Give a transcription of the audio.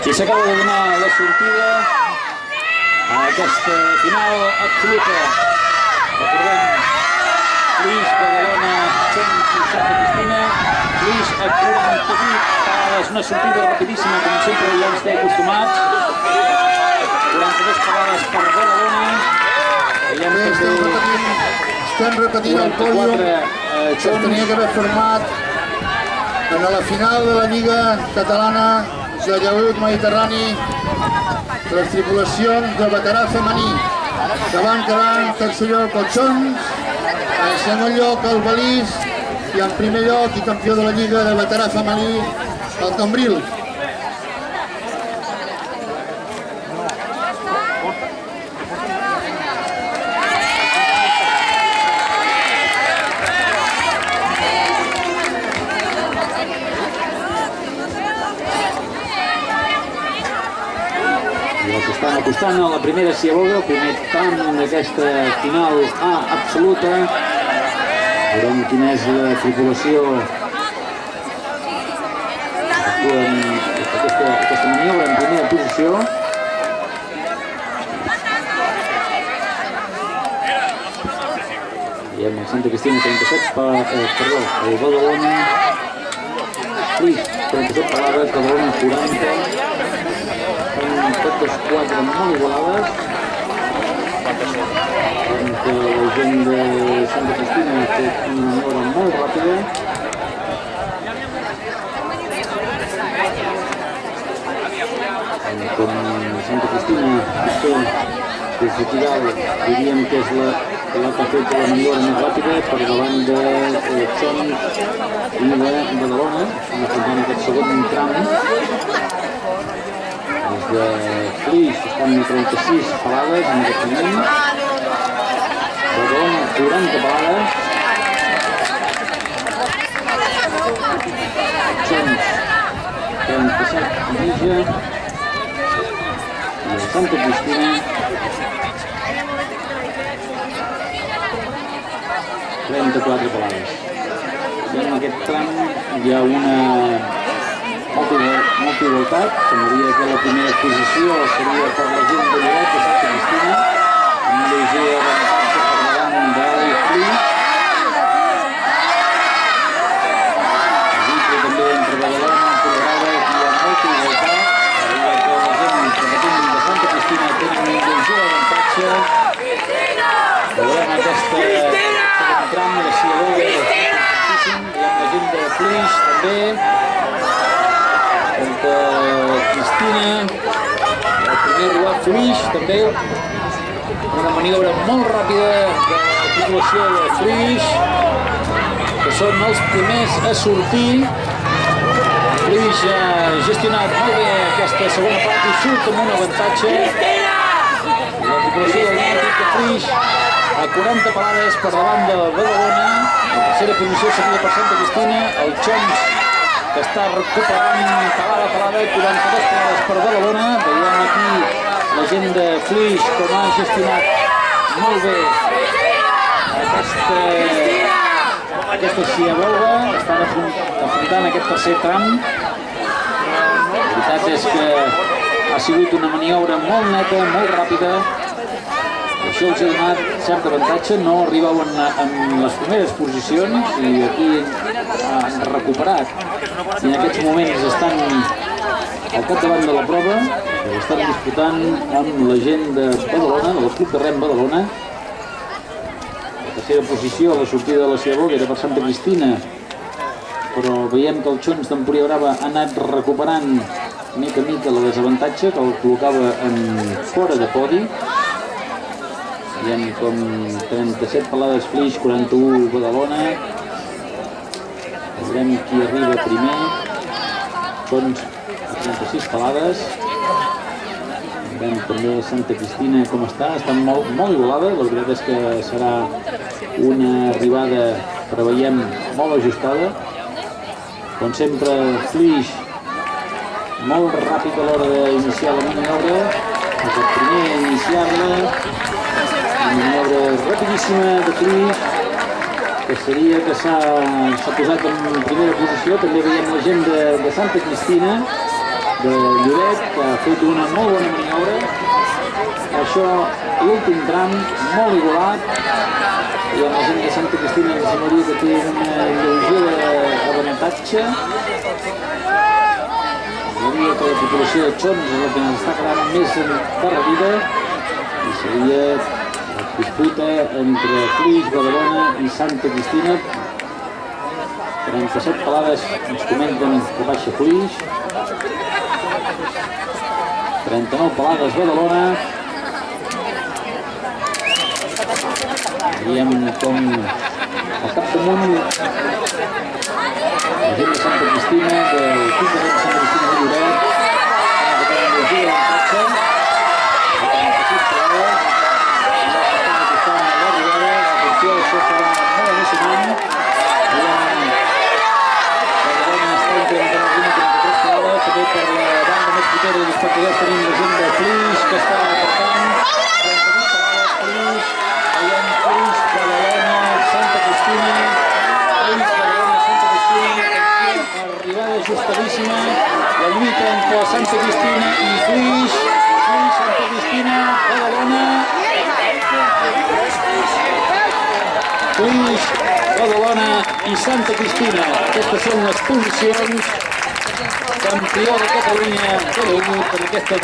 I s'acaba de donar la sortida a aquesta final absoluta. Recordem, Flix, Badalona, Xons i Santa Cristina. Flix a 48 parades, una sortida rapidíssima, com sempre ja ens té acostumats. 42 parades per Badalona. Estem repetint el pòdium que es tenia que haver format en la final de la Lliga Catalana de Llaüt Mediterrani de les tripulacions de veterà femení, que van quedar en tercer lloc el Xons, en segon lloc el Balís i en primer lloc i campió de la Lliga de veterà femení el Cambril. Estan acostant a la primera ciaboga, el primer tram d'aquesta final A absoluta. Veurem quina és la tripulació en aquesta maniobra en primera posició. Veiem el Santa Cristina 37, el Badalona Flix 37 parades, Badalona 40. Totes quatre molt igualades. La gent de Santa Cristina ha fet una maniobra molt ràpida. Com Santa Cristina des d'aquí dalt diríem que és la que ha fet la maniobra més ràpida per davant de Xons i de Badalona. Estan afrontant aquest segon tram. Els de Flix estan a 36 parades en aquest moment. Badalona 40 parades. Xons 37 mitja. I el Santa Cristina 34 parades. I en aquest tram hi ha una molta igualtat. Semblaria que la primera posició seria per la gent de Lloret, de Santa Cristina, amb un lleuger avantatge per davant de Flix. Dintre també entre Badalona i Colorada hi ha molta igualtat. Semblaria que la gent de Santa Cristina tenen un lleuger avantatge. Veurem aquesta segon tram de la ciaboga importantíssim. Hi ha la gent de Flix també. Santa Cristina, el primer rival Flix també, una maniobra molt ràpida de la tripulació de Flix, que són els primers a sortir. Flix ha gestionat molt bé aquesta segona part i surt amb un avantatge. La tripulació del Nàutic de Flix a 40 parades per davant de Badalona. La tercera posició seria per Santa Cristina, el Xons, que està recuperant parada a parada, 42 parades per Badalona. Veiem aquí la gent de Flix com ha gestionat molt bé aquesta ciaboga. Estan afrontant aquest tercer tram. La veritat és que ha sigut una maniobra molt neta, molt ràpida. Això els ha donat cert avantatge, no arribaven en les primeres posicions i aquí han recuperat. I en aquests moments estan al capdavant de la prova, estan disputant amb la gent de Badalona, del Club de Rem Badalona. La tercera posició a la sortida de la ciaboga era per Santa Cristina, però veiem que el Xons d'Empúria Brava ha anat recuperant mica a mica la desavantatge que el col·locava fora de podi. Veiem com 37 parades Flix, 41 Badalona. Veurem qui arriba primer. Xons a 36 parades. Veurem també Santa Cristina com està. Estan molt igualada. La veritat és que serà una arribada, preveiem, molt ajustada. Com sempre, Flix molt ràpid a l'hora d'iniciar la maniobra. És el primer a iniciar-la. Una maniobra rapidíssima de Flix, que seria que s'ha posat en primera posició. També veiem la gent de Santa Cristina, de Lloret, que ha fet una molt bona maniobra. Això, l'últim tram, molt igualat, i amb la gent de Santa Cristina ens semblaria que té una lleugera avantatge. Diria que la tripulació de Xons és la que ens està quedant més endarrerida, i seria la disputa entre Flix, Badalona i Santa Cristina. 37 pelades ens comenten que baixa Flix, 39 pelades Badalona. Veiem com al capdamunt la gent de Santa Cristina, del club de Santa Cristina de Lloret, que tenen la gira d'avantatge, 46 pelades, i ja s'estan acostant a l'arribada. Atenció, això serà molt emocionant. Badalona està incrementant el ritme, 33 pelades, també per la banda més propera dels espectadors tenim la gent de Flix, que està apartant, 38 pelades, Flix, veiem Flix, Badalona, Santa Cristina, Flix, Badalona, Santa Cristina, arribada ajustadíssima, la lluita entre Santa Cristina i Flix, Santa Cristina, Badalona, Flix, Badalona i Santa Cristina. Aquestes són les posicions campió de Catalunya de l'U per aquesta